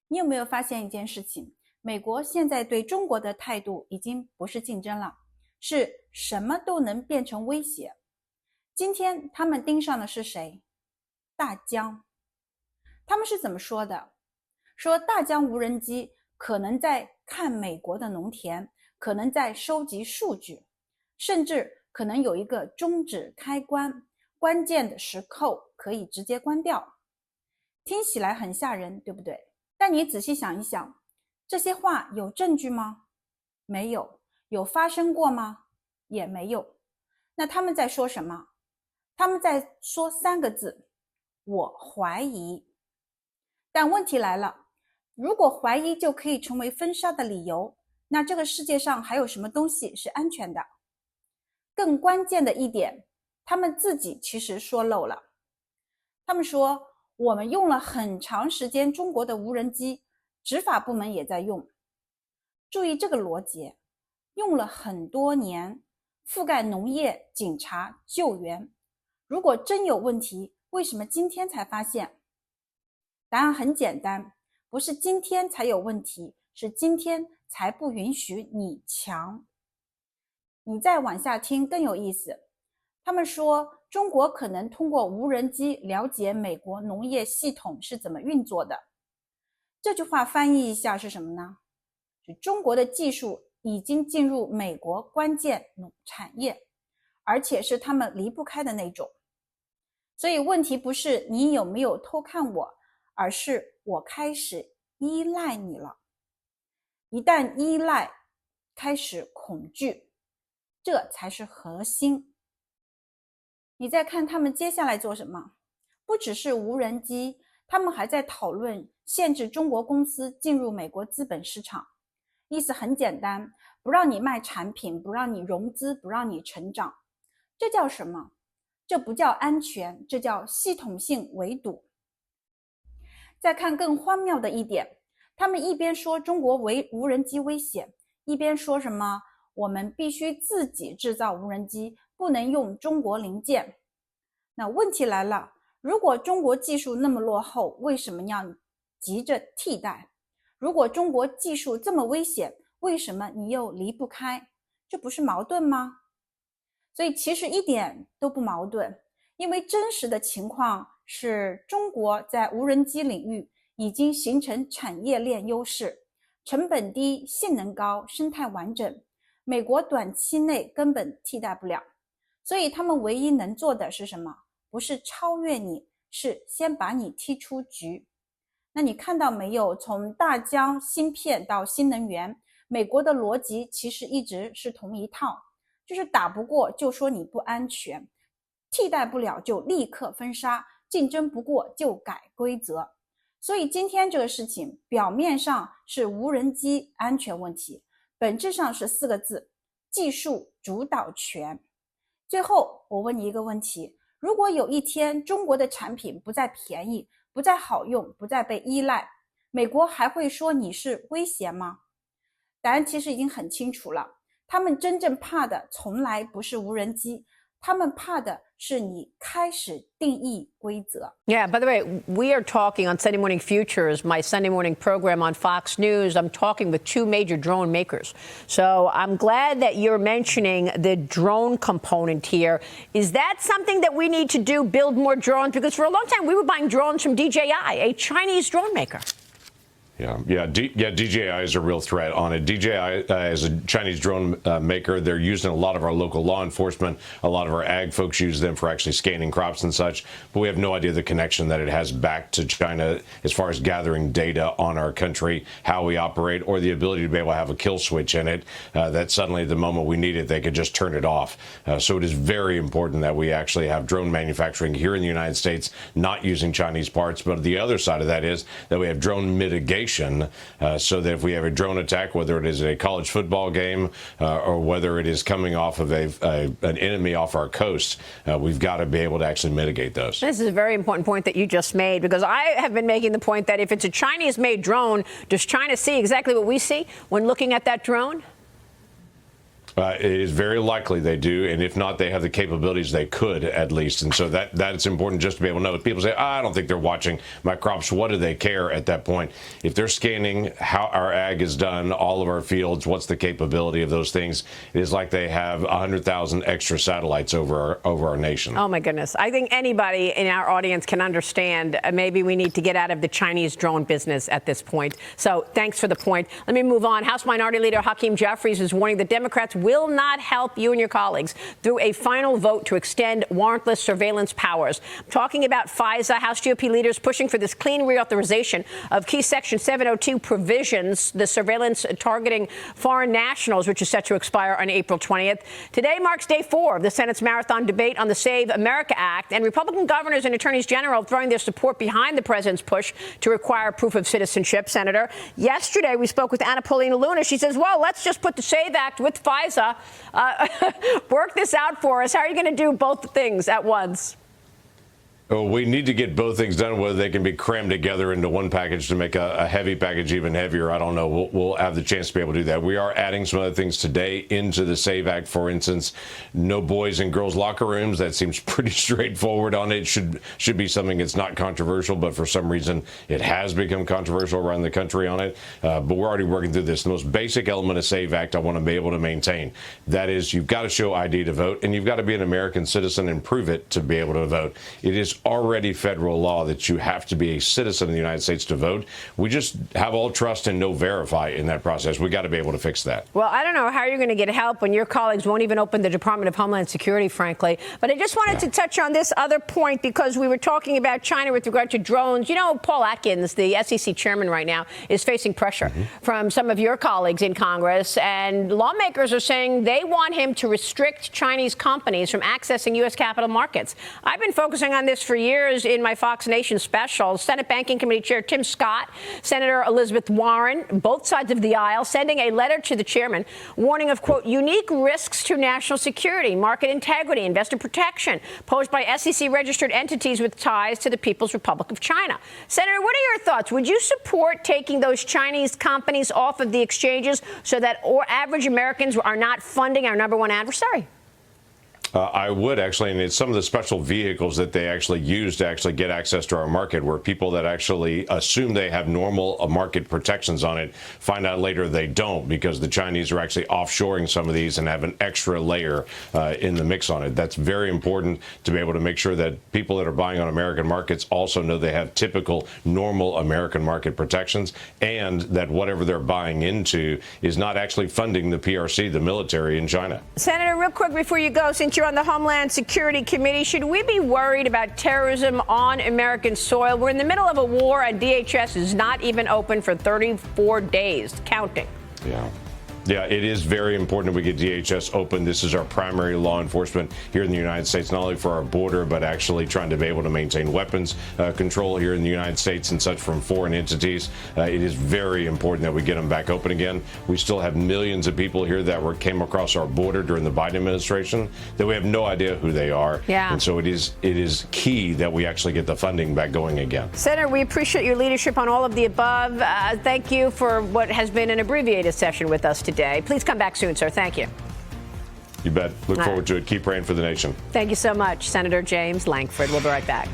你有没有发现一件事情？美国现在对中国的态度已经不是竞争了，是什么都能变成威胁。今天他们盯上的是谁？大疆。他们是怎么说的？说大疆无人机可能在看美国的农田，可能在收集数据，甚至可能有一个终止开关，关键的时刻可以直接关掉。听起来很吓人，对不对？但你仔细想一想，这些话有证据吗？没有。有发生过吗？也没有。那他们在说什么？他们在说3个字：我怀疑。但问题来了，如果怀疑就可以成为封杀的理由，那这个世界上还有什么东西是安全的？更关键的一点，他们自己其实说漏了。他们说，我们用了很长时间中国的无人机，执法部门也在用。注意这个逻辑，用了很多年，覆盖农业、警察、救援。如果真有问题，为什么今天才发现？答案很简单，不是今天才有问题，是今天才不允许你强。你再往下听更有意思。他们说，中国可能通过无人机了解美国农业系统是怎么运作的。这句话翻译一下是什么呢？是中国的技术已经进入美国关键产业，而且是他们离不开的那种。所以问题不是你有没有偷看我，而是我开始依赖你了。一旦依赖，开始恐惧，这才是核心。你再看他们接下来做什么？不只是无人机，他们还在讨论限制中国公司进入美国资本市场。意思很简单，不让你卖产品，不让你融资，不让你成长。这叫什么？这不叫安全，这叫系统性围堵。再看更荒谬的一点，他们一边说中国无人机威胁，一边说什么我们必须自己制造无人机，不能用中国零件。那问题来了，如果中国技术那么落后，为什么要急着替代？如果中国技术这么危险，为什么你又离不开？这不是矛盾吗？所以其实一点都不矛盾，因为真实的情况是中国在无人机领域已经形成产业链优势，成本低、性能高、生态完整，美国短期内根本替代不了。所以他们唯一能做的是什么？不是超越你，是先把你踢出局。那你看到没有，从大疆芯片到新能源，美国的逻辑其实一直是同一套，就是打不过就说你不安全，替代不了就立刻封杀，竞争不过就改规则。所以今天这个事情表面上是无人机安全问题，本质上是4个字：技术主导权。最后我问你一个问题，如果有一天中国的产品不再便宜，不再好用，不再被依赖，美国还会说你是威胁吗？答案其实已经很清楚了，他们真正怕的从来不是无人机，他们怕的是你开始定义规则。 Yeah, by the way, we are talking on Sunday Morning Futures, my Sunday morning program on Fox News. I'm talking with 2 major drone makers. So I'm glad that you're mentioning the drone component here. Is that something that we need to do, build more drones? Because for a long time, we were buying drones from DJI, a Chinese drone maker. DJI is a real threat on it. DJI is a Chinese drone maker. They're used in a lot of our local law enforcement. A lot of our ag folks use them for actually scanning crops and such. But we have no idea the connection that it has back to China as far as gathering data on our country, how we operate, or the ability to be able to have a kill switch in it that suddenly at the moment we need it, they could just turn it off. So it is very important that we actually have drone manufacturing here in the United States, not using Chinese parts. But the other side of that is that we have drone mitigation. So that if we have a drone attack, whether it is a college football game or whether it is coming off of an enemy off our coast, we've got to be able to actually mitigate those. This is a very important point that you just made, because I have been making the point that if it's a Chinese-made drone, does China see exactly what we see when looking at that drone? It is very likely they do, and if not, they have the capabilities they could at least. And so that's important just to be able to know. People say, I don't think they're watching my crops. What do they care at that point? If they're scanning how our ag is done, all of our fields, what's the capability of those things? It is like they have 100,000 extra satellites over our nation. Oh, my goodness. I think anybody in our audience can understand maybe we need to get out of the Chinese drone business at this point. So thanks for the point. Let me move on. House Minority Leader Hakeem Jeffries is warning the Democrats will not help you and your colleagues through a final vote to extend warrantless surveillance powers. I'm talking about FISA. House GOP leaders pushing for this clean reauthorization of key Section 702 provisions, the surveillance targeting foreign nationals, which is set to expire on April 20th. Today marks day 4 of the Senate's marathon debate on the Save America Act, and Republican governors and attorneys general throwing their support behind the president's push to require proof of citizenship. Senator, yesterday we spoke with Anna Paulina Luna. She says, well, let's just put the SAVE Act with FISA. Work this out for us. How are you going to do both things at once? Well, we need to get both things done, whether they can be crammed together into one package to make a heavy package even heavier. I don't know. We'll have the chance to be able to do that. We are adding some other things today into the SAVE Act. For instance, no boys and girls locker rooms. That seems pretty straightforward on it. Should be something that's not controversial, but for some reason it has become controversial around the country on it. But we're already working through this. The most basic element of SAVE Act I want to be able to maintain. That is, you've got to show ID to vote, and you've got to be an American citizen and prove it to be able to vote. It is already federal law that you have to be a citizen of the United States to vote. We just have all trust and no verify in that process. We got to be able to fix that. Well, I don't know how you're going to get help when your colleagues won't even open the Department of Homeland Security, frankly. But I just wanted to touch on this other point because we were talking about China with regard to drones. You know, Paul Atkins, the SEC chairman right now, is facing pressure from some of your colleagues in Congress. And lawmakers are saying they want him to restrict Chinese companies from accessing U.S. capital markets. I've been focusing on this for years in my Fox Nation special. Senate Banking Committee Chair Tim Scott, Senator Elizabeth Warren, both sides of the aisle, sending a letter to the chairman warning of, quote, unique risks to national security, market integrity, investor protection posed by SEC-registered entities with ties to the People's Republic of China. Senator, what are your thoughts? Would you support taking those Chinese companies off of the exchanges so that average Americans are not funding our number one adversary? I would actually, and it's some of the special vehicles that they actually use to actually get access to our market, where people that actually assume they have normal market protections on it find out later they don't, because the Chinese are actually offshoring some of these and have an extra layer in the mix on it. That's very important to be able to make sure that people that are buying on American markets also know they have typical normal American market protections, and that whatever they're buying into is not actually funding the PRC, the military in China. Senator, real quick before you go, since you're on the Homeland Security Committee, should we be worried about terrorism on American soil? We're in the middle of a war and DHS is not even open for 34 days, counting. Yeah, it is very important that we get DHS open. This is our primary law enforcement here in the United States, not only for our border, but actually trying to be able to maintain weapons control here in the United States and such from foreign entities. It is very important that we get them back open again. We still have millions of people here that came across our border during the Biden administration that we have no idea who they are. Yeah. And so it is key that we actually get the funding back going again. Senator, we appreciate your leadership on all of the above. Thank you for what has been an abbreviated session with us today. Please come back soon, sir. Thank you. You bet. Look forward to it. Keep praying for the nation. Thank you so much, Senator James Lankford. We'll be right back.